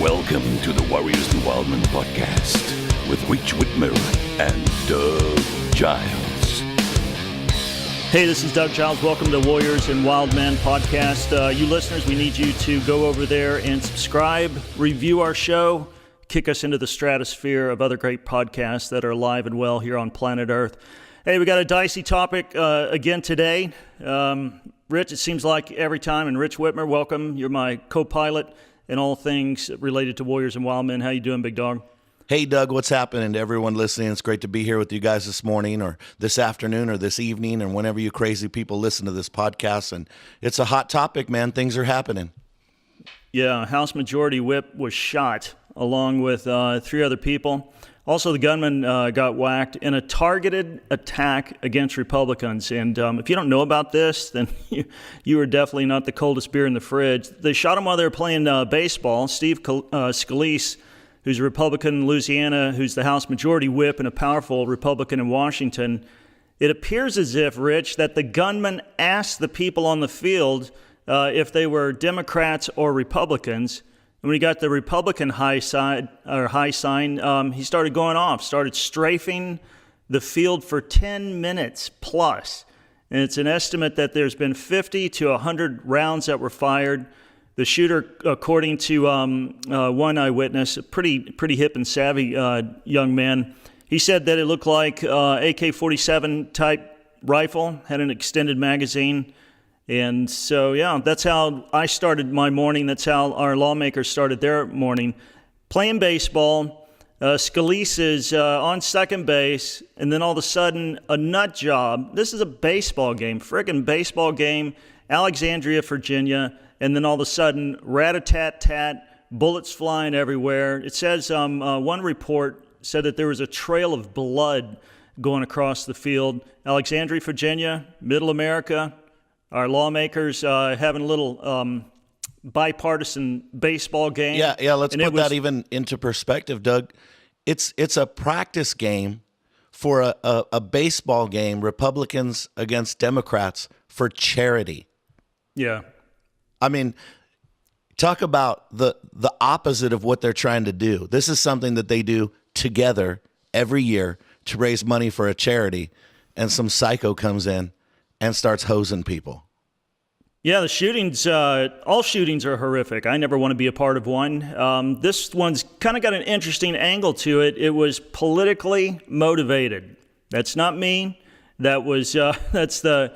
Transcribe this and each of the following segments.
Welcome to the Warriors and Wildmen podcast with Rich Whitmer and Doug Giles. Hey, this is Doug Giles. Welcome to the Warriors and Wildmen podcast. You listeners, we need you to go over there and subscribe, review our show, kick us into the stratosphere of other great podcasts that are alive and well here on planet Earth. Hey, we got a dicey topic again today. Rich, it seems like every time, and Rich Whitmer, welcome. You're my co-pilot in all things related to Warriors and Wildmen. How you doing, big dog? Hey, Doug, what's happening to everyone listening? It's great to be here with you guys this morning or this afternoon or this evening and whenever you crazy people listen to this podcast. And it's a hot topic, man. Things are happening. Yeah, House Majority Whip was shot along with three other people. Also, the gunman got whacked in a targeted attack against Republicans. And if you don't know about this, then you are definitely not the coldest beer in the fridge. They shot him while they were playing baseball. Steve Scalise, who's a Republican in Louisiana, who's the House Majority Whip and a powerful Republican in Washington. It appears as if, Rich, that the gunman asked the people on the field if they were Democrats or Republicans. And when he got the Republican high sign, he started going off, started strafing the field for 10 minutes plus. And it's an estimate that there's been 50 to 100 rounds that were fired. The shooter, according to one eyewitness, a pretty hip and savvy young man, he said that it looked like AK-47 type rifle, had an extended magazine. And so, yeah, that's how I started my morning. That's how our lawmakers started their morning. Playing baseball, Scalise is on second base, and then all of a sudden, a nut job. This is a baseball game, frickin' baseball game, Alexandria, Virginia, and then all of a sudden, rat-a-tat-tat, bullets flying everywhere. It says one report said that there was a trail of blood going across the field. Alexandria, Virginia, Middle America. Our lawmakers having a little bipartisan baseball game. Yeah. Let's put that even into perspective, Doug. It's a practice game for a baseball game, Republicans against Democrats, for charity. Yeah. I mean, talk about the opposite of what they're trying to do. This is something that they do together every year to raise money for a charity, and some psycho comes in and starts hosing people. Yeah, the shootings, all shootings are horrific. I never want to be a part of one. This one's kind of got an interesting angle to it. It was politically motivated. That's not me. That was that's the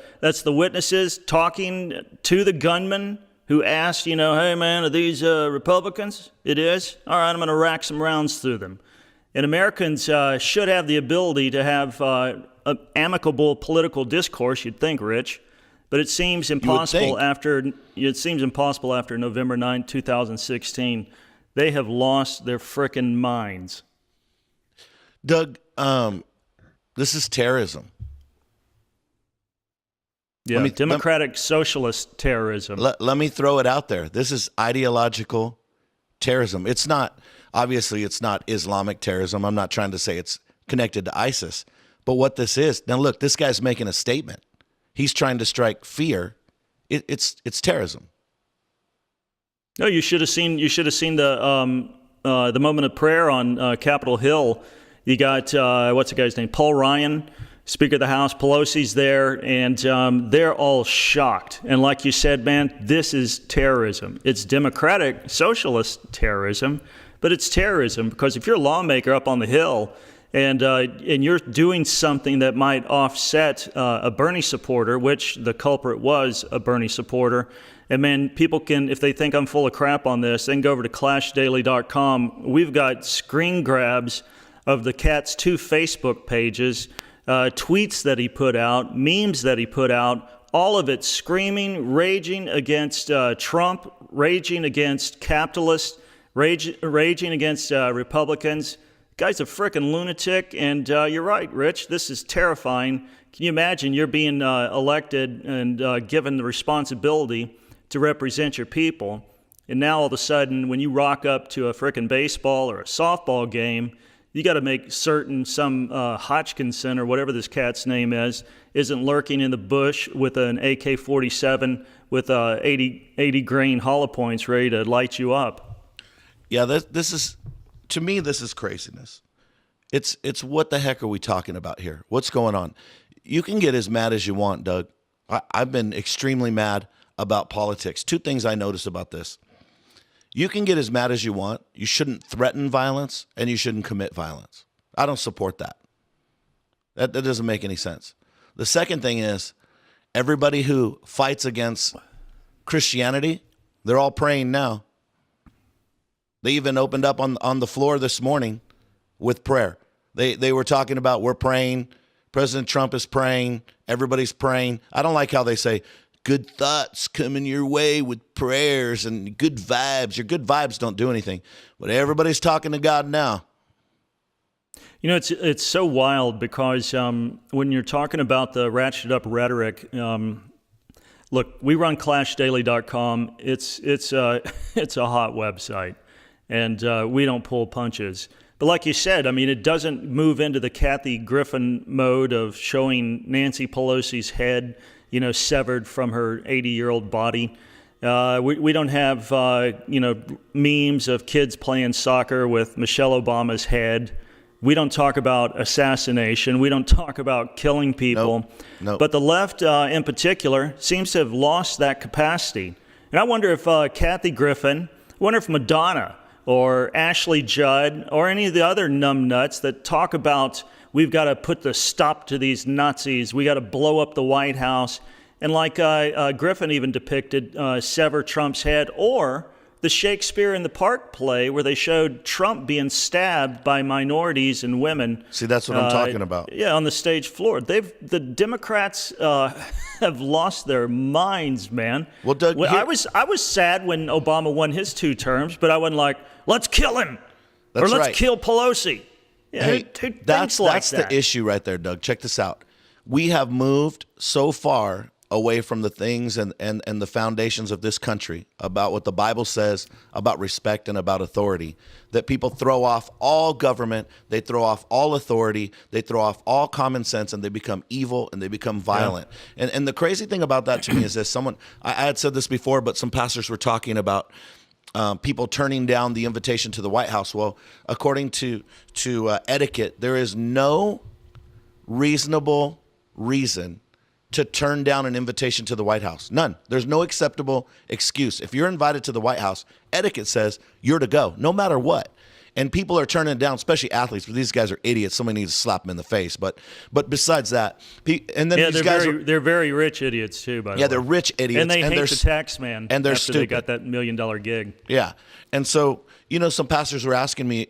witnesses talking to the gunman who asked, hey man, are these Republicans? It is. All right, I'm going to rack some rounds through them. And Americans should have the ability to have an amicable political discourse, you'd think, Rich, but it seems impossible after November 9, 2016. They have lost their frickin' minds. Doug, this is terrorism. Yeah, democratic socialist terrorism. Let me throw it out there. This is ideological terrorism. It's not Islamic terrorism. I'm not trying to say it's connected to ISIS. But what this is, now look, this guy's making a statement. He's trying to strike fear. It's terrorism. No, you should have seen the moment of prayer on Capitol Hill. You got what's the guy's name? Paul Ryan, Speaker of the House. Pelosi's there, and they're all shocked. And like you said, man, this is terrorism. It's democratic socialist terrorism, but it's terrorism because if you're a lawmaker up on the Hill and you're doing something that might offset a Bernie supporter, which the culprit was a Bernie supporter, and man, people can, if they think I'm full of crap on this, they can go over to ClashDaily.com. We've got screen grabs of the cat's 2 Facebook pages, tweets that he put out, memes that he put out, all of it screaming, raging against Trump, raging against capitalists, raging against Republicans. Guy's a frickin' lunatic, and you're right, Rich. This is terrifying. Can you imagine you're being elected and given the responsibility to represent your people, and now all of a sudden, when you rock up to a frickin' baseball or a softball game, you got to make certain some Hodgkinson or whatever this cat's name is isn't lurking in the bush with an AK-47 with 80 grain hollow points ready to light you up. Yeah, this is, to me, this is craziness. It's what the heck are we talking about here? What's going on? You can get as mad as you want, Doug. I've been extremely mad about politics. Two things I notice about this. You can get as mad as you want. You shouldn't threaten violence, and you shouldn't commit violence. I don't support that. That doesn't make any sense. The second thing is, everybody who fights against Christianity, they're all praying now. They even opened up on the floor this morning with prayer. They were talking about, we're praying, President Trump is praying, everybody's praying. I don't like how they say, good thoughts coming your way with prayers and good vibes. Your good vibes don't do anything. But everybody's talking to God now. You know, it's so wild because when you're talking about the ratcheted up rhetoric, look, we run ClashDaily.com. It's a hot website, and we don't pull punches. But like you said, I mean, it doesn't move into the Kathy Griffin mode of showing Nancy Pelosi's head, severed from her 80-year-old body. We don't have, memes of kids playing soccer with Michelle Obama's head. We don't talk about assassination. We don't talk about killing people. Nope. But the left, in particular, seems to have lost that capacity. And I wonder if Kathy Griffin, I wonder if Madonna or Ashley Judd or any of the other numbnuts that talk about we've got to put the stop to these Nazis, we got to blow up the White House, and like Griffin even depicted, sever Trump's head, or the Shakespeare in the Park play where they showed Trump being stabbed by minorities and women. See, that's what I'm talking about. Yeah, on the stage floor. The Democrats have lost their minds, man. Well, Doug, I was sad when Obama won his 2 terms, but I wasn't like, let's kill him, or let's kill Pelosi. Yeah, hey, that's the issue right there, Doug. Check this out. We have moved so far away from the things and the foundations of this country about what the Bible says about respect and about authority, that people throw off all government, they throw off all authority, they throw off all common sense, and they become evil and they become violent. Yeah. And the crazy thing about that to me is this. I had said this before, but some pastors were talking about people turning down the invitation to the White House. Well, according to etiquette, there is no reasonable reason to turn down an invitation to the White House. None. There's no acceptable excuse. If you're invited to the White House, etiquette says you're to go, no matter what. And people are turning it down, especially athletes. But these guys are idiots. Somebody needs to slap them in the face. But besides that, and then these guys they're very rich idiots too. By the way, yeah, they're rich idiots, and they hate the tax man. And they're after stupid. They got that $1 million gig. Yeah, and so some pastors were asking me,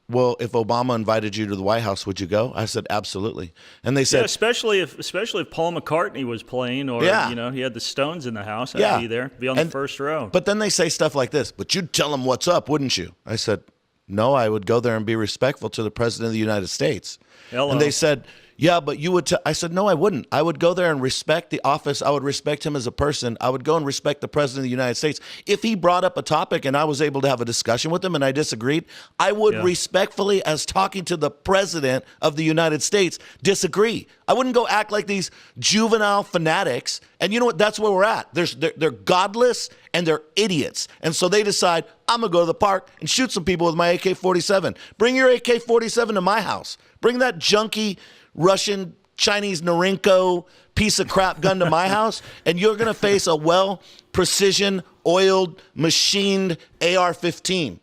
well, if Obama invited you to the White House, would you go? I said, absolutely. And they said, yeah, especially if Paul McCartney was playing, or he had the Stones in the house, I'd be there, be on the first row. But then they say stuff like this, but you'd tell them what's up, wouldn't you? I said, no, I would go there and be respectful to the President of the United States. Hello. And they said, yeah, but you would. I said, no, I wouldn't. I would go there and respect the office. I would respect him as a person. I would go and respect the President of the United States. If he brought up a topic and I was able to have a discussion with him and I disagreed, I would respectfully, as talking to the President of the United States, disagree. I wouldn't go act like these juvenile fanatics. And you know what? That's where we're at. They're godless and they're idiots. And so they decide, I'm going to go to the park and shoot some people with my AK-47. Bring your AK-47 to my house. Bring that junky Russian, Chinese Norinco piece of crap gun to my house, and you're going to face a precision, oiled, machined AR-15.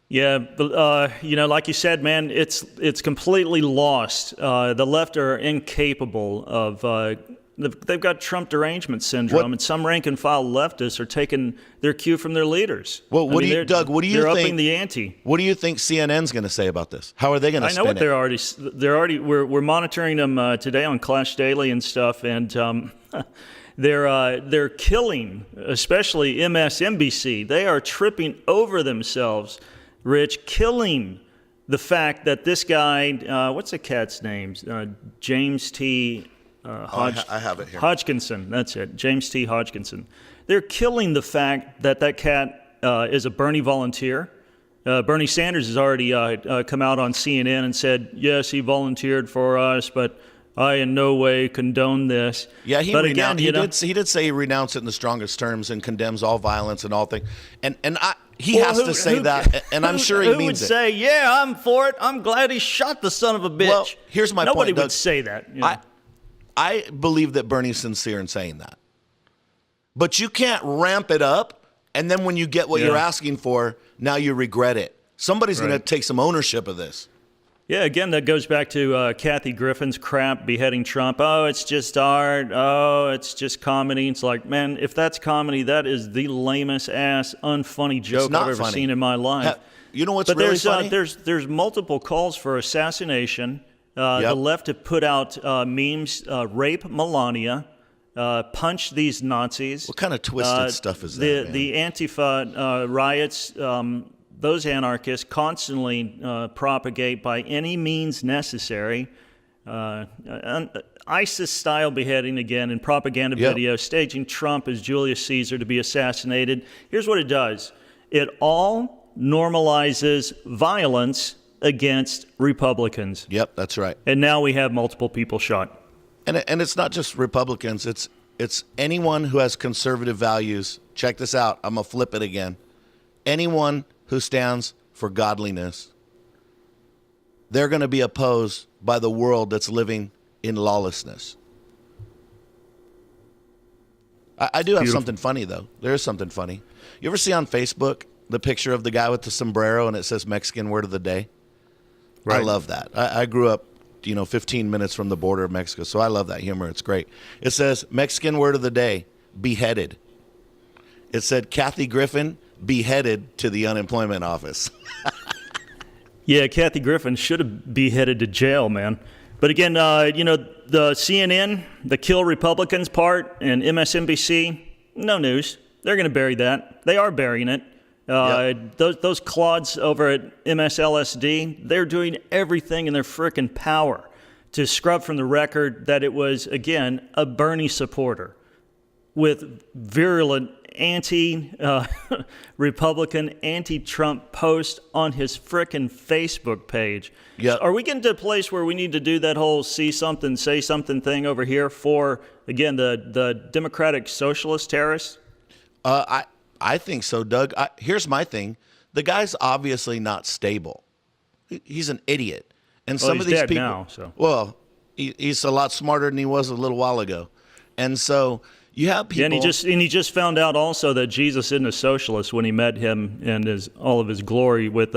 Yeah, like you said, man, it's completely lost. The left are incapable of. They've got Trump derangement syndrome, and some rank and file leftists are taking their cue from their leaders. Well, Doug? What do you think? They're upping the ante. What do you think CNN's going to say about this? How are they going to? I know what they're already. We're monitoring them today on Clash Daily and stuff, and they're killing, especially MSNBC. They are tripping over themselves, Rich, killing the fact that this guy, what's the cat's name? James T. I have it here. Hodgkinson, that's it. James T. Hodgkinson. They're killing the fact that cat is a Bernie volunteer. Bernie Sanders has already come out on CNN and said, yes, he volunteered for us, but I in no way condone this. Yeah, he but again, he did say he renounced it in the strongest terms and condemns all violence and all things. He has to say that, and I'm sure he means it. Who would say, yeah, I'm for it. I'm glad he shot the son of a bitch. Well, here's my point. Nobody would say that. I believe that Bernie's sincere in saying that. But you can't ramp it up, and then when you get what you're asking for, now you regret it. Somebody's going to take some ownership of this. Yeah, again, that goes back to Kathy Griffin's crap beheading Trump. Oh, it's just art. Oh, it's just comedy. It's like, man, if that's comedy, that is the lamest ass, unfunny joke I've ever seen in my life. You know what's really funny? There's multiple calls for assassination. The left have put out memes, rape Melania, punch these Nazis. What kind of twisted stuff is that, man? The Antifa riots, those anarchists constantly propagate by any means necessary. ISIS-style beheading again in propaganda videos, staging Trump as Julius Caesar to be assassinated. Here's what it does. It all normalizes violence against Republicans. Yep, that's right. And now we have multiple people shot. And it's not just Republicans. It's anyone who has conservative values. Check this out. I'm going to flip it again. Anyone who stands for godliness, they're going to be opposed by the world that's living in lawlessness. I do have something funny, though. There is something funny. You ever see on Facebook the picture of the guy with the sombrero and it says Mexican word of the day? Right. I love that. I grew up, 15 minutes from the border of Mexico, so I love that humor. It's great. It says Mexican word of the day, beheaded. It said Kathy Griffin beheaded to the unemployment office. Yeah, Kathy Griffin should have beheaded to jail, man. But again, the CNN, the kill Republicans part, and MSNBC, no news. They're going to bury that. They are burying it. Those clods over at MSLSD, they're doing everything in their frickin' power to scrub from the record that it was, again, a Bernie supporter with virulent anti-Republican, anti-Trump post on his frickin' Facebook page. Yep. Are we getting to a place where we need to do that whole see something, say something thing over here for, again, the Democratic Socialist terrorists? I think so, Doug. Here's my thing. The guy's obviously not stable. He's an idiot. And some of these dead people now, so. Well, he's a lot smarter than he was a little while ago. And so you have people. Yeah, and he just found out also that Jesus isn't a socialist when he met him in all of his glory with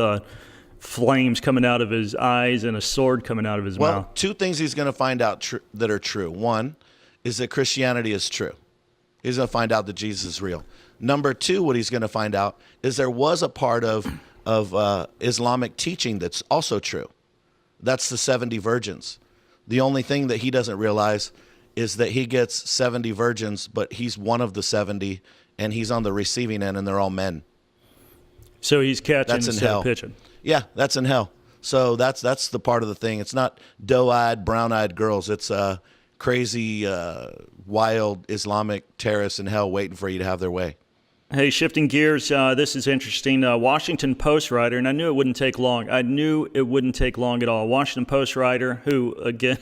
flames coming out of his eyes and a sword coming out of his mouth. Well, two things he's going to find out that are true. One is that Christianity is true. He's going to find out that Jesus is real. Number two, what he's going to find out is there was a part of Islamic teaching that's also true. That's the 70 virgins. The only thing that he doesn't realize is that he gets 70 virgins, but he's one of the 70, and he's on the receiving end, and they're all men. So he's catching instead of pitching. Yeah, that's in hell. So that's the part of the thing. It's not doe-eyed, brown-eyed girls. It's crazy, wild Islamic terrorists in hell waiting for you to have their way. Hey, shifting gears, this is interesting. Washington Post writer, and I knew it wouldn't take long. I knew it wouldn't take long at all. Washington Post writer who, again,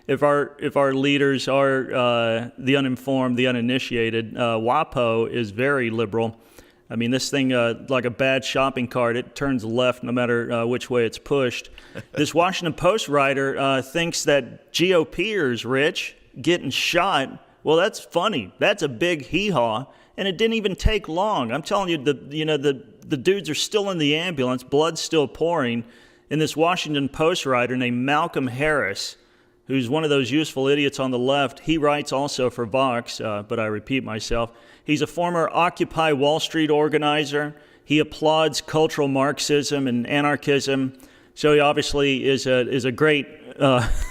if our leaders are the uninformed, the uninitiated, WAPO is very liberal. I mean, this thing, like a bad shopping cart, it turns left no matter which way it's pushed. This Washington Post writer thinks that GOPers, Rich, getting shot, well, that's funny. That's a big hee-haw. And it didn't even take long. I'm telling you, the dudes are still in the ambulance, blood's still pouring. And this Washington Post writer named Malcolm Harris, who's one of those useful idiots on the left, he writes also for Vox, but I repeat myself. He's a former Occupy Wall Street organizer. He applauds cultural Marxism and anarchism. So he obviously is a great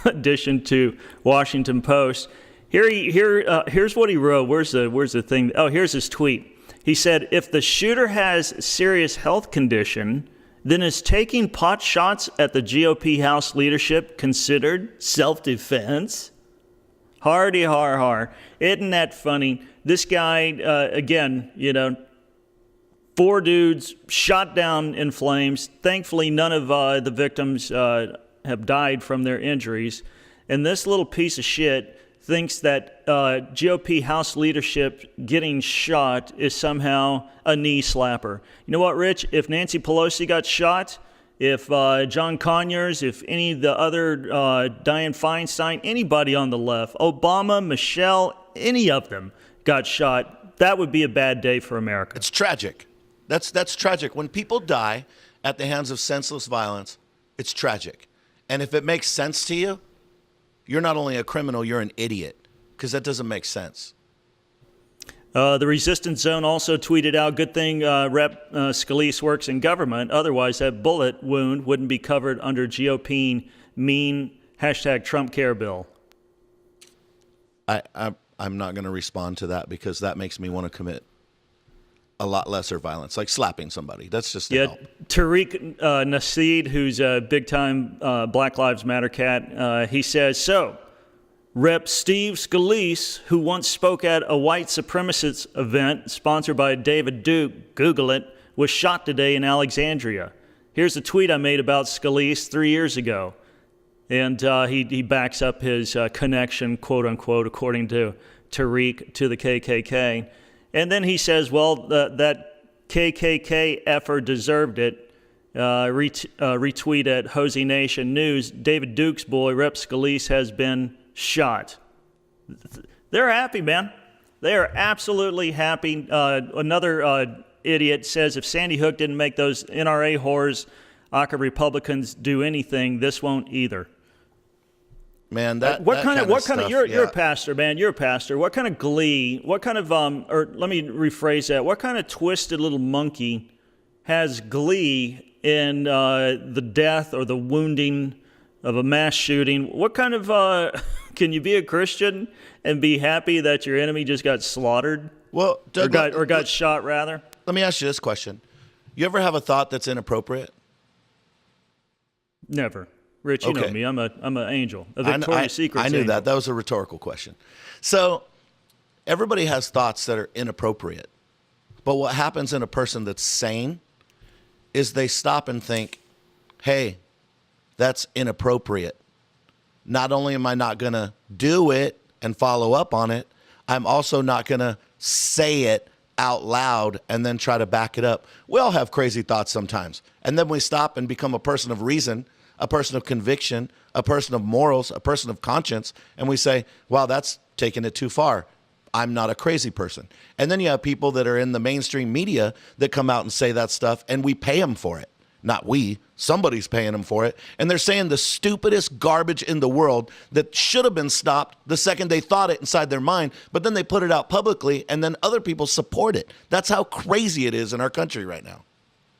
addition to Washington Post. Here's what he wrote. Where's the thing? Oh, here's his tweet. He said, if the shooter has serious health condition, then is taking pot shots at the GOP House leadership considered self-defense? Hardy har har. Isn't that funny? This guy, again, 4 dudes shot down in flames. Thankfully, none of the victims have died from their injuries. And this little piece of shit thinks that GOP House leadership getting shot is somehow a knee slapper. You know what, Rich? If Nancy Pelosi got shot, if John Conyers, if any of the other Dianne Feinstein, anybody on the left, Obama, Michelle, any of them got shot, that would be a bad day for America. It's tragic. That's tragic. When people die at the hands of senseless violence, it's tragic. And if it makes sense to you, you're not only a criminal, you're an idiot, because that doesn't make sense. The Resistance Zone also tweeted out, good thing Rep. Scalise works in government. Otherwise, that bullet wound wouldn't be covered under GOP mean #Trump Care bill. I'm not going to respond to that because that makes me want to commit a lot lesser violence, like slapping somebody. That's just help. Tariq Nasheed, who's a big-time Black Lives Matter cat, he says, so, Rep. Steve Scalise, who once spoke at a white supremacist event sponsored by David Duke, Google it, was shot today in Alexandria. Here's a tweet I made about Scalise 3 years ago. And he backs up his connection, quote-unquote, according to Tariq, to the KKK. And then he says, well, that KKK effer deserved it. Retweet at Hosey Nation News, David Duke's boy, Rep. Scalise, has been shot. They're happy, man. They are absolutely happy. Another idiot says if Sandy Hook didn't make those NRA whores, ACA Republicans do anything, this won't either. Man, you're a pastor, man. You're a pastor. What kind of glee, what kind of, or let me rephrase that, what kind of twisted little monkey has glee in the death or the wounding of a mass shooting? What kind of, can you be a Christian and be happy that your enemy just got slaughtered? Well, Doug, or got shot, rather? Let me ask you this question. You ever have a thought that's inappropriate? Never. Rich, you know me. I'm an angel. A Victoria's Secret. I knew angel. that. That was a rhetorical question. So everybody has thoughts that are inappropriate. But what happens in a person that's sane is they stop and think, hey, that's inappropriate. Not only am I not going to do it and follow up on it, I'm also not going to say it out loud and then try to back it up. We all have crazy thoughts sometimes. And then we stop and become a person of reason, a person of conviction, a person of morals, a person of conscience, and we say, wow, that's taking it too far. I'm not a crazy person. And then you have people that are in the mainstream media that come out and say that stuff, and we pay them for it. Not we. Somebody's paying them for it. And they're saying the stupidest garbage in the world that should have been stopped the second they thought it inside their mind, but then they put it out publicly, and then other people support it. That's how crazy it is in our country right now.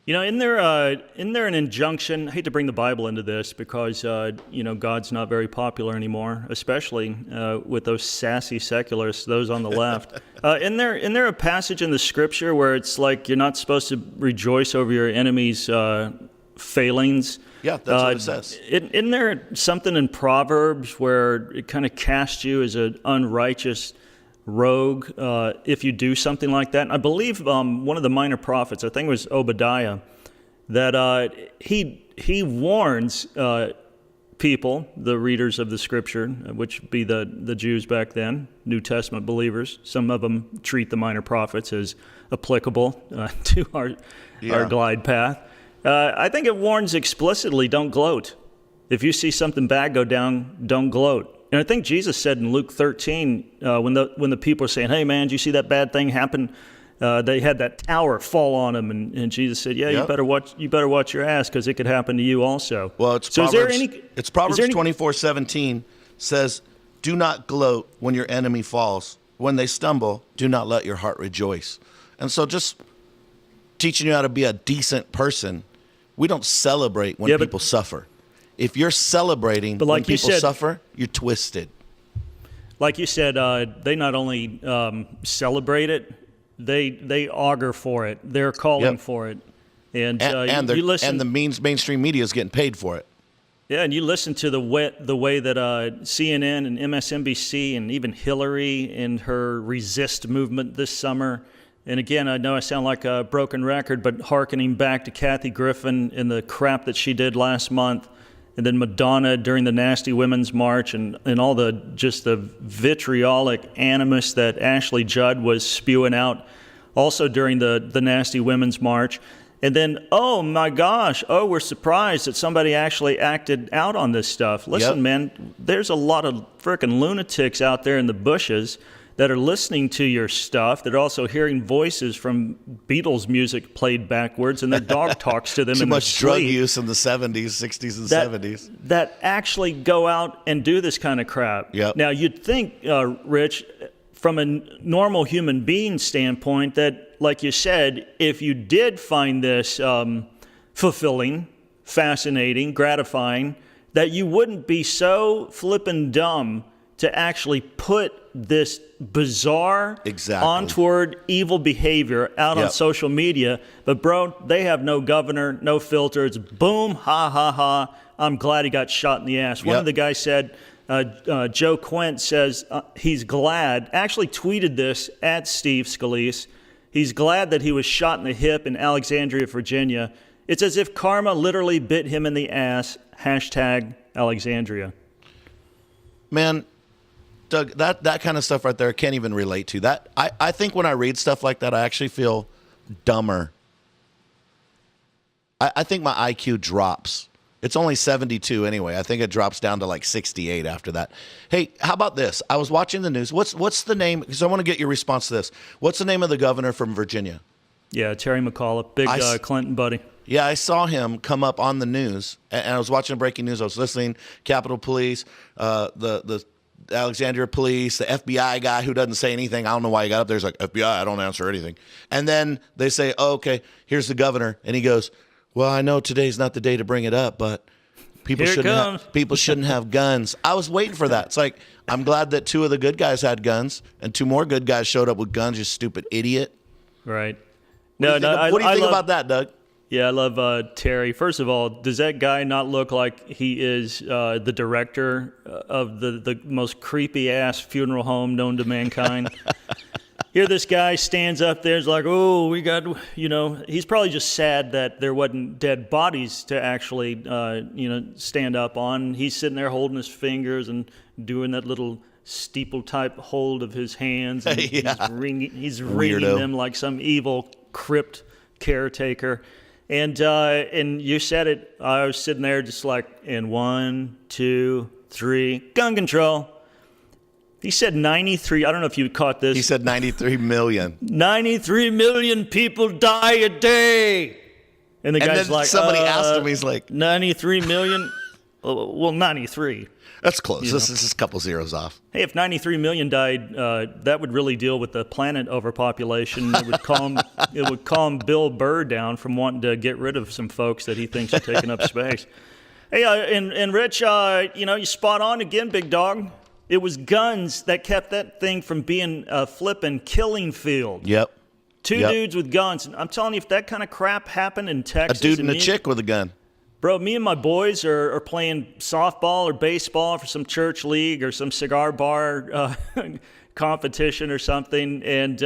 You know, isn't there an injunction? I hate to bring the Bible into this because, God's not very popular anymore, especially with those sassy secularists, those on the left. Isn't there a passage in the Scripture where it's like you're not supposed to rejoice over your enemy's failings? Yeah, that's what it says. Isn't there something in Proverbs where it kind of casts you as an unrighteous rogue if you do something like that? And I believe one of the minor prophets, I think it was Obadiah, that he warns people, the readers of the Scripture, which would be the Jews back then, New Testament believers. Some of them treat the minor prophets as applicable to our glide path. I think it warns explicitly, don't gloat. If you see something bad go down, don't gloat. And I think Jesus said in Luke 13, when the people are saying, hey, man, did you see that bad thing happen? They had that tower fall on them. And Jesus said, yeah, yep. you better watch your ass because it could happen to you also. Well, it's Proverbs 24:17 says, do not gloat when your enemy falls. When they stumble, do not let your heart rejoice. And so just teaching you how to be a decent person, we don't celebrate when people suffer. If you're celebrating when people suffer, you're twisted. Like you said, they not only celebrate it, they augur for it. They're calling for it. And you listen, and the mainstream media is getting paid for it. Yeah, and you listen to the way that CNN and MSNBC and even Hillary and her resist movement this summer. And again, I know I sound like a broken record, but hearkening back to Kathy Griffin and the crap that she did last month, and then Madonna during the Nasty Women's March, and all the vitriolic animus that Ashley Judd was spewing out also during the Nasty Women's March. And then, oh my gosh, we're surprised that somebody actually acted out on this stuff. Listen, man, there's a lot of frickin' lunatics out there in the bushes that are listening to your stuff, that are also hearing voices from Beatles music played backwards, and their dog talks to them Too in much their drug sleep. use in the 70s, 60s, and 70s. That actually go out and do this kind of crap. Yep. Now, you'd think, Rich, from a normal human being standpoint, that, like you said, if you did find this fulfilling, fascinating, gratifying, that you wouldn't be so flippin' dumb to actually put this bizarre, untoward, evil behavior out on social media. But, bro, they have no governor, no filter. It's boom, ha, ha, ha. I'm glad he got shot in the ass. One of the guys said, Joe Quint says he's glad, actually tweeted this at Steve Scalise. He's glad that he was shot in the hip in Alexandria, Virginia. It's as if karma literally bit him in the ass. #Alexandria. Man, Doug, that kind of stuff right there, I can't even relate to. That I think when I read stuff like that, I actually feel dumber. I think my IQ drops. It's only 72 anyway. I think it drops down to like 68 after that. Hey, how about this? I was watching the news. What's the name? Because I want to get your response to this. What's the name of the governor from Virginia? Yeah, Terry McAuliffe, big Clinton buddy. Yeah, I saw him come up on the news, and I was watching breaking news. I was listening. Capitol Police, the Alexandria Police, the FBI guy who doesn't say anything. I don't know why he got up there. He's like, FBI, I don't answer anything. And then they say, oh, okay, here's the governor. And he goes, well, I know today's not the day to bring it up, but people shouldn't have guns. I was waiting for that. It's like, I'm glad that 2 of the good guys had guns and 2 more good guys showed up with guns, you stupid idiot. Right. What do you think about that, Doug? Yeah, I love Terry. First of all, does that guy not look like he is the director of the most creepy-ass funeral home known to mankind? Here this guy stands up there, is like, oh, we got, he's probably just sad that there wasn't dead bodies to actually, stand up on. He's sitting there holding his fingers and doing that little steeple-type hold of his hands. And he's wringing them like some evil crypt caretaker. And you said it, I was sitting there just like, in 1, 2, 3, gun control. He said 93, I don't know if you caught this. He said 93 million. 93 million people die a day. And the guy's then like, somebody asked him, he's like, 93 million? Well, 93. That's close. This is a couple zeros off. Hey, if 93 million died, that would really deal with the planet overpopulation. It would calm Bill Burr down from wanting to get rid of some folks that he thinks are taking up space. Hey, and Rich, you spot on again, big dog. It was guns that kept that thing from being a flippin' killing field. Yep. Two dudes with guns. I'm telling you, if that kind of crap happened in Texas... A dude and a chick with a gun. Bro, me and my boys are playing softball or baseball for some church league or some cigar bar competition or something, and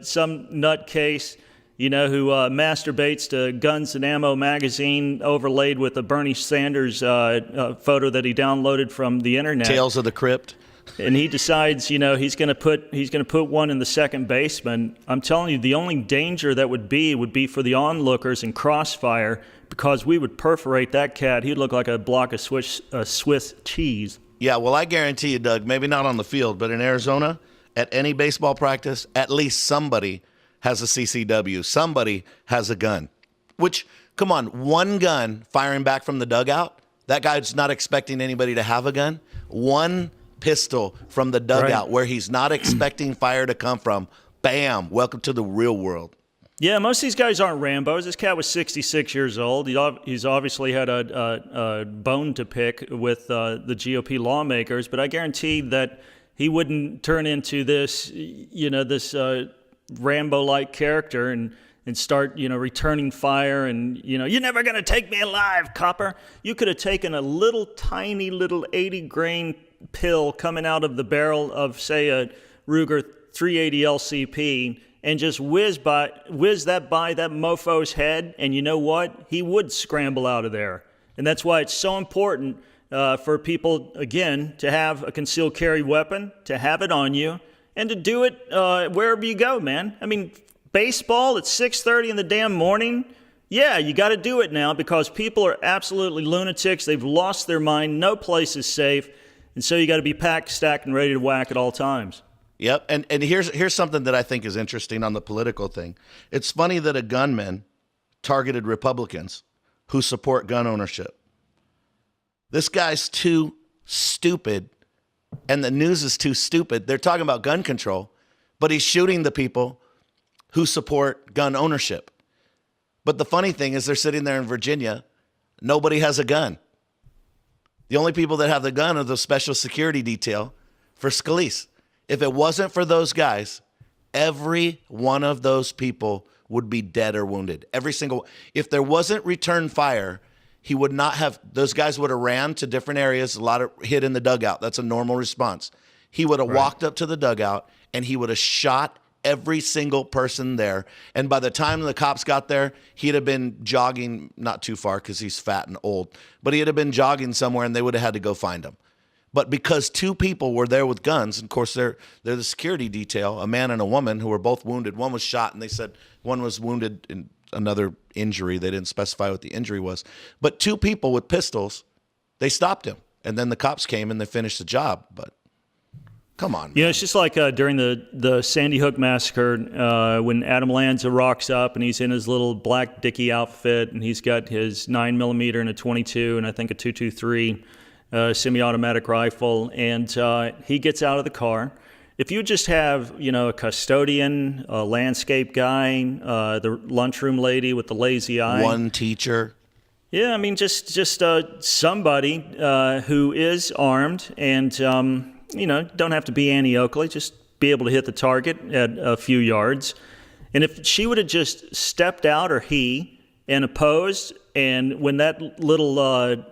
some nutcase, who masturbates to Guns and Ammo magazine overlaid with a Bernie Sanders photo that he downloaded from the internet. Tales of the Crypt. And he decides, he's going to put one in the second basement. I'm telling you, the only danger that would be for the onlookers in Crossfire, because we would perforate that cat. He'd look like a block of Swiss cheese. Yeah, well, I guarantee you, Doug, maybe not on the field, but in Arizona, at any baseball practice, at least somebody has a CCW. Somebody has a gun. Which, come on, one gun firing back from the dugout, that guy's not expecting anybody to have a gun. One pistol from the dugout where he's not expecting fire to come from. Bam, welcome to the real world. Yeah, most of these guys aren't Rambos. This cat was 66 years old. He's obviously had a bone to pick with the GOP lawmakers, but I guarantee that he wouldn't turn into this, this Rambo-like character and start, returning fire and, you're never going to take me alive, copper. You could have taken a tiny little 80-grain pill coming out of the barrel of, say, a Ruger 380 LCP and just whiz that by that mofo's head, and you know what? He would scramble out of there. And that's why it's so important for people, again, to have a concealed carry weapon, to have it on you, and to do it wherever you go, man. I mean, baseball at 6:30 in the damn morning, yeah, you got to do it now because people are absolutely lunatics. They've lost their mind. No place is safe. And so you got to be packed, stacked, and ready to whack at all times. Yep. And here's something that I think is interesting on the political thing. It's funny that a gunman targeted Republicans who support gun ownership. This guy's too stupid, and the news is too stupid. They're talking about gun control, but he's shooting the people who support gun ownership. But the funny thing is they're sitting there in Virginia. Nobody has a gun. The only people that have the gun are the special security detail for Scalise. If it wasn't for those guys, every one of those people would be dead or wounded. Every single. If there wasn't return fire, he would not have. Those guys would have ran to different areas. A lot of hid in the dugout. That's a normal response. He would have walked up to the dugout and he would have shot every single person there. And by the time the cops got there, he'd have been jogging not too far because he's fat and old, but he'd have been jogging somewhere and they would have had to go find him. But because two people were there with guns, and of course they're the security detail, a man and a woman who were both wounded. One was shot and they said one was wounded in another injury. They didn't specify what the injury was. But two people with pistols, they stopped him. And then the cops came and they finished the job. But come on, man. Yeah, it's just like during the Sandy Hook massacre when Adam Lanza rocks up and he's in his little black Dickie outfit and he's got his 9mm and a 22 and I think a 223 semi-automatic rifle, and he gets out of the car. If you just have, a custodian, a landscape guy, the lunchroom lady with the lazy eye. One teacher. Yeah, I mean, just somebody who is armed and, don't have to be Annie Oakley, just be able to hit the target at a few yards. And if she would have just stepped out, or he, and opposed, and when that little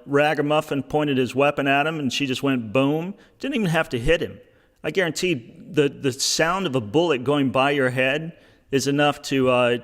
ragamuffin pointed his weapon at him and she just went boom, didn't even have to hit him. I guarantee the sound of a bullet going by your head is enough to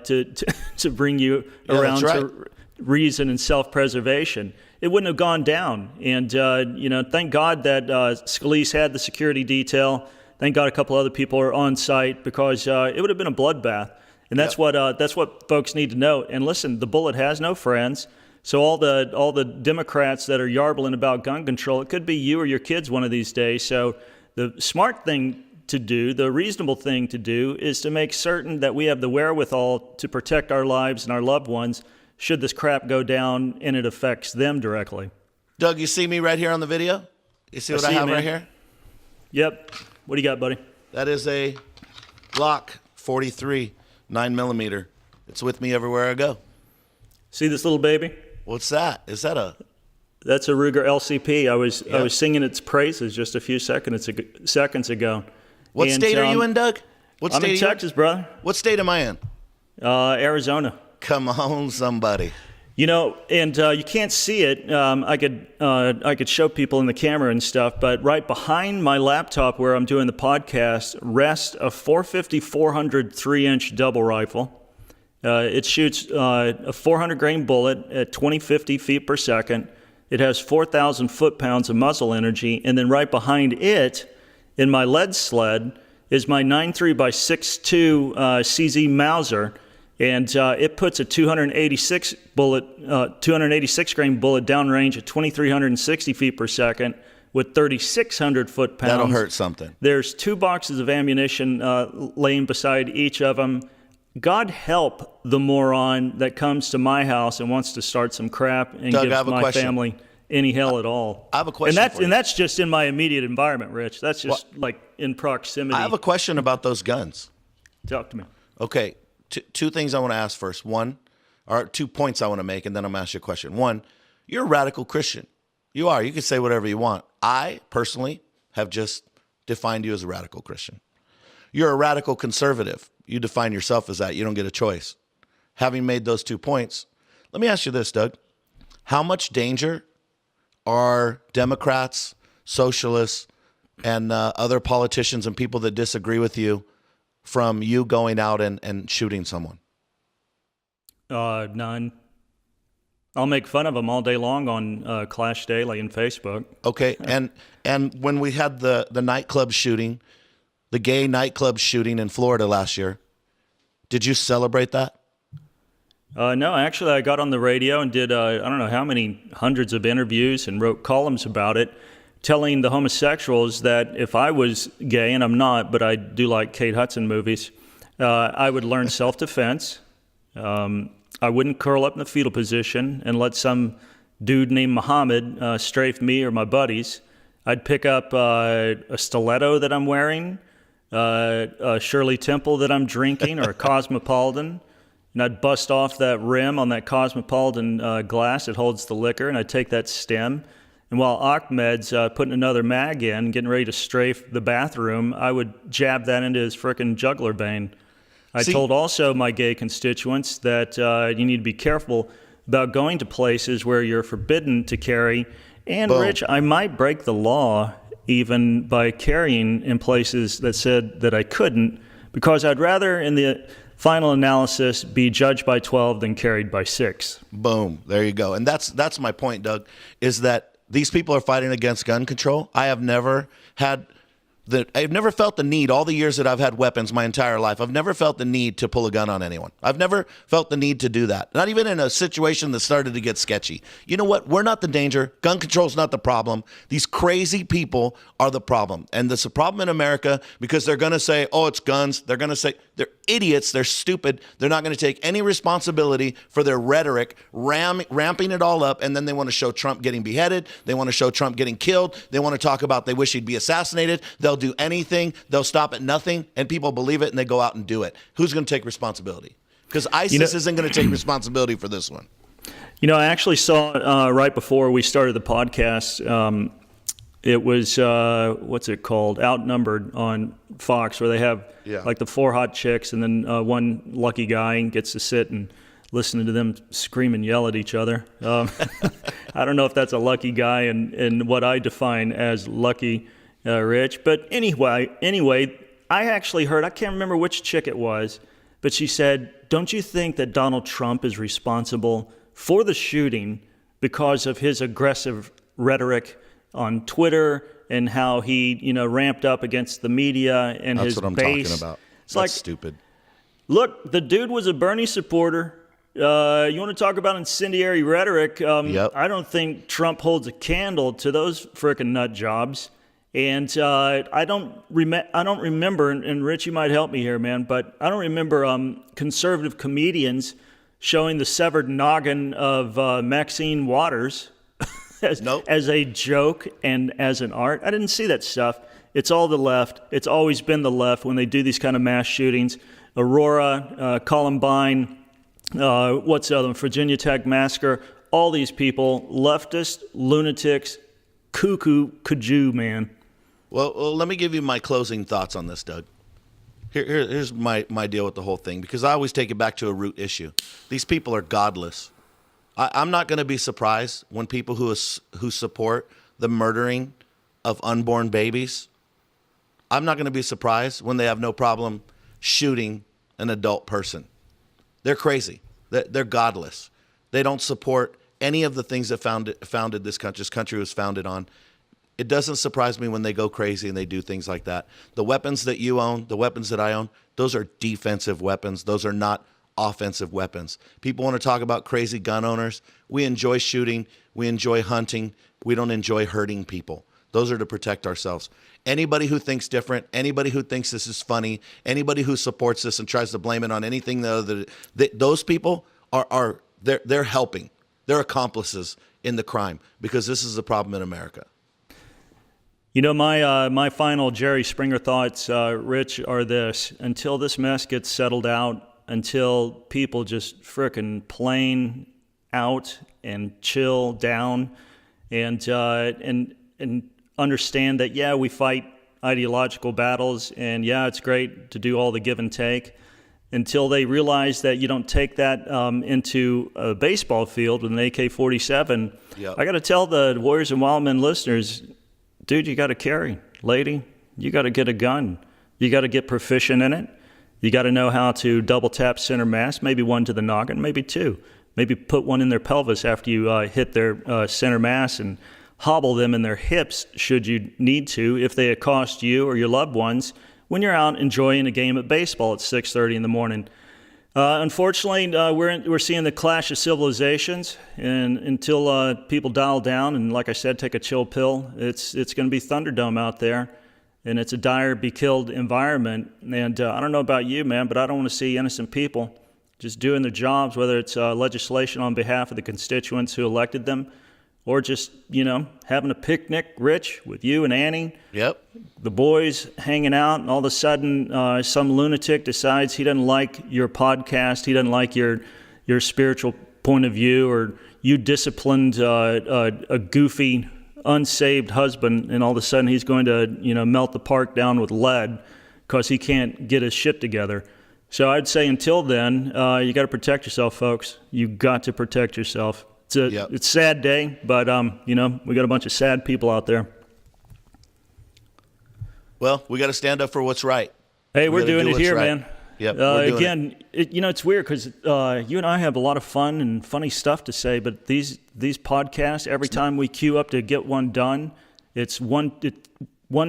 bring you around to reason and self-preservation. It wouldn't have gone down. And, thank God that Scalise had the security detail. Thank God a couple other people are on site because it would have been a bloodbath. And that's what folks need to know. And listen, the bullet has no friends. So all the Democrats that are yarbling about gun control, it could be you or your kids one of these days. So the smart thing to do, the reasonable thing to do, is to make certain that we have the wherewithal to protect our lives and our loved ones should this crap go down and it affects them directly. Doug, you see me right here on the video? You see what I have right here? Yep. What do you got, buddy? That is a Glock 43 9mm. It's with me everywhere I go. See this little baby? What's that? Is that a... That's a Ruger LCP. I was singing its praises just a few seconds ago. What state are you in, Doug? I'm in Texas, brother. What state am I in? Arizona. Come on, somebody. And you can't see it. I could show people in the camera and stuff, but right behind my laptop where I'm doing the podcast rests a 450-400 3-inch double rifle. It shoots a 400-grain bullet at 2050 feet per second. It has 4,000 foot-pounds of muzzle energy, and then right behind it, in my lead sled, is my 9.3 by 6.2 CZ Mauser. And it puts a 286 grain bullet downrange at 2,360 feet per second with 3,600 foot-pounds. That'll hurt something. There's 2 boxes of ammunition laying beside each of them. God help the moron that comes to my house and wants to start some crap and Doug, gives my family any hell at all. I have a question and that's just in my immediate environment, Rich. That's just like in proximity. I have a question about those guns. Talk to me. Okay. Two things I want to ask first. 2 points I want to make, and then I'm going to ask you a question. 1, you're a radical Christian. You are. You can say whatever you want. I, personally, have just defined you as a radical Christian. You're a radical conservative. You define yourself as that. You don't get a choice. Having made those 2 points, let me ask you this, Doug. How much danger are Democrats, socialists, and other politicians and people that disagree with you from you going out and shooting someone? None. I'll make fun of them all day long on Clash Daily and Facebook. Okay, and when we had the nightclub shooting, the gay nightclub shooting in Florida last year, did you celebrate that? No, actually, I got on the radio and did I don't know how many hundreds of interviews and wrote columns about it, telling the homosexuals that if I was gay, and I'm not, but I do like Kate Hudson movies, I would learn self-defense. I wouldn't curl up in the fetal position and let some dude named Muhammad strafe me or my buddies. I'd pick up a stiletto that I'm wearing, a Shirley Temple that I'm drinking, or a Cosmopolitan, and I'd bust off that rim on that Cosmopolitan glass that holds the liquor, and I'd take that stem. And while Ahmed's putting another mag in, getting ready to strafe the bathroom, I would jab that into his frickin' jugular vein. I told also my gay constituents that you need to be careful about going to places where you're forbidden to carry. And, Boom. Rich, I might break the law even by carrying in places that said that I couldn't, because I'd rather, in the final analysis, be judged by 12 than carried by 6. Boom. There you go. And that's my point, Doug, is that these people are fighting against gun control. I've never felt the need, all the years that I've had weapons my entire life, I've never felt the need to pull a gun on anyone. I've never felt the need to do that. Not even in a situation that started to get sketchy. You know what? We're not the danger. Gun control is not the problem. These crazy people are the problem. And that's a problem in America because they're going to say, oh, it's guns. They're going to say they're idiots. They're stupid. They're not going to take any responsibility for their rhetoric, ramping it all up. And then they want to show Trump getting beheaded. They want to show Trump getting killed. They want to talk about they wish he'd be assassinated. They'll do anything. They'll stop at nothing. And people believe it and they go out and do it. Who's going to take responsibility? Because ISIS isn't going to take responsibility for this one. You know, I actually saw right before we started the podcast, it was, what's it called? Outnumbered on Fox, where they have like the 4 hot chicks and then one lucky guy gets to sit and listen to them scream and yell at each other. I don't know if that's a lucky guy and what I define as lucky, Rich. But anyway, I actually heard, I can't remember which chick it was, but she said, don't you think that Donald Trump is responsible for the shooting because of his aggressive rhetoric on Twitter and how he, ramped up against the media and That's his what I'm base? talking about. It's That's like, stupid. Look, the dude was a Bernie supporter. You want to talk about incendiary rhetoric? Yep. I don't think Trump holds a candle to those frickin' nut jobs. And I don't remember, and Rich, you might help me here, man, but I don't remember conservative comedians showing the severed noggin of Maxine Waters as a joke and as an art. I didn't see that stuff. It's all the left. It's always been the left when they do these kind of mass shootings. Aurora, Columbine, what's the other one? Virginia Tech Massacre. All these people, leftist, lunatics, cuckoo, kajou, man. Well, let me give you my closing thoughts on this, Doug. Here's my deal with the whole thing, because I always take it back to a root issue. These people are godless. I'm not going to be surprised when people who support the murdering of unborn babies, I'm not going to be surprised when they have no problem shooting an adult person. They're crazy. They're godless. They don't support any of the things that founded this country. This country was founded on. It doesn't surprise me when they go crazy and they do things like that. The weapons that you own, the weapons that I own, those are defensive weapons. Those are not offensive weapons. People want to talk about crazy gun owners. We enjoy shooting. We enjoy hunting. We don't enjoy hurting people. Those are to protect ourselves. Anybody who thinks different, anybody who thinks this is funny, anybody who supports this and tries to blame it on anything those people they're helping. They're accomplices in the crime, because this is a problem in America. You know, my final Jerry Springer thoughts, Rich, are this. Until this mess gets settled out, until people just frickin' plane out and chill down and understand that, yeah, we fight ideological battles, and yeah, it's great to do all the give and take, until they realize that you don't take that into a baseball field with an AK-47. Yep. I got to tell the Warriors and Wildmen listeners, dude, you got to carry. Lady, you got to get a gun. You got to get proficient in it. You got to know how to double tap center mass, maybe one to the noggin, maybe two. maybe put one in their pelvis after you hit their center mass and hobble them in their hips should you need to if they accost you or your loved ones when you're out enjoying a game of baseball at 6:30 in the morning. Unfortunately, we're seeing the clash of civilizations, and until people dial down and, like I said, take a chill pill, it's going to be Thunderdome out there, and it's a dire, be-killed environment. And I don't know about you, man, but I don't want to see innocent people just doing their jobs, whether it's legislation on behalf of the constituents who elected them, or just, having a picnic, Rich, with you and Annie. Yep. The boys hanging out, and all of a sudden some lunatic decides he doesn't like your podcast, he doesn't like your spiritual point of view, or you disciplined a goofy, unsaved husband, and all of a sudden he's going to melt the park down with lead because he can't get his shit together. So I'd say until then, you got to protect yourself, folks. You got to protect yourself. It's a sad day, but we got a bunch of sad people out there. Well, we got to stand up for what's right. Hey, we're doing it here, man. Yep. Again, it's weird because you and I have a lot of fun and funny stuff to say, but these podcasts, every time we queue up to get one done, it's one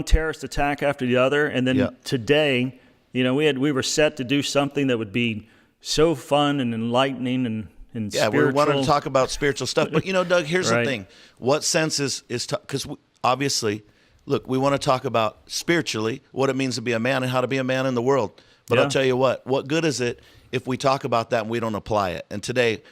terrorist attack after the other, and then today, we were set to do something that would be so fun and enlightening and spiritual. We wanted to talk about spiritual stuff. But, Doug, here's the thing. What sense is because obviously, look, we want to talk about spiritually what it means to be a man and how to be a man in the world. But I'll tell you what good is it if we talk about that and we don't apply it? And today,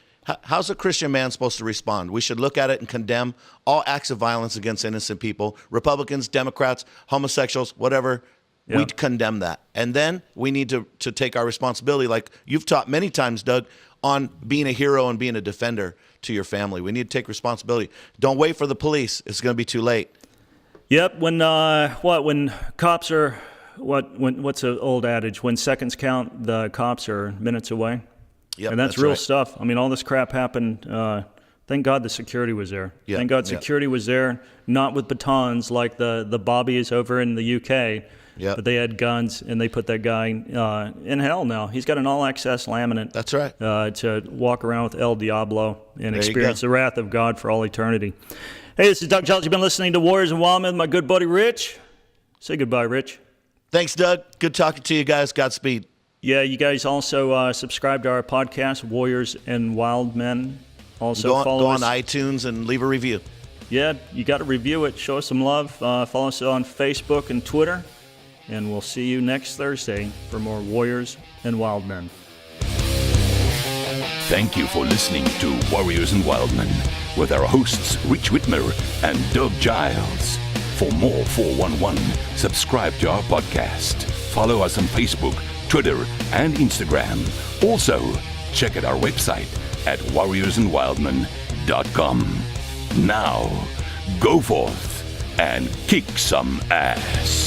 how's a Christian man supposed to respond? We should look at it and condemn all acts of violence against innocent people, Republicans, Democrats, homosexuals, whatever. Yeah. We'd condemn that. And then we need to take our responsibility, like you've taught many times, Doug, on being a hero and being a defender to your family. We need to take responsibility. Don't wait for the police. It's going to be too late. Yep. When cops are, what's an old adage? When seconds count, the cops are minutes away. Yep, and that's real stuff. I mean, all this crap happened. Thank God the security was there. Yep. Thank God security was there, not with batons like the Bobbies over in the UK. Yep. But they had guns, and they put that guy in hell now. He's got an all-access laminate. That's right. To walk around with El Diablo and experience the wrath of God for all eternity. Hey, this is Doug Jones. You've been listening to Warriors and Wildmen with my good buddy Rich. Say goodbye, Rich. Thanks, Doug. Good talking to you guys. Godspeed. Yeah, you guys also subscribe to our podcast, Warriors and Wildmen. Also go on iTunes and leave a review. Yeah, you got to review it. Show us some love. Follow us on Facebook and Twitter. And we'll see you next Thursday for more Warriors and Wildmen. Thank you for listening to Warriors and Wildmen with our hosts Rich Whitmer and Doug Giles. For more 411, subscribe to our podcast. Follow us on Facebook, Twitter, and Instagram. Also, check out our website at warriorsandwildmen.com. Now, go forth and kick some ass.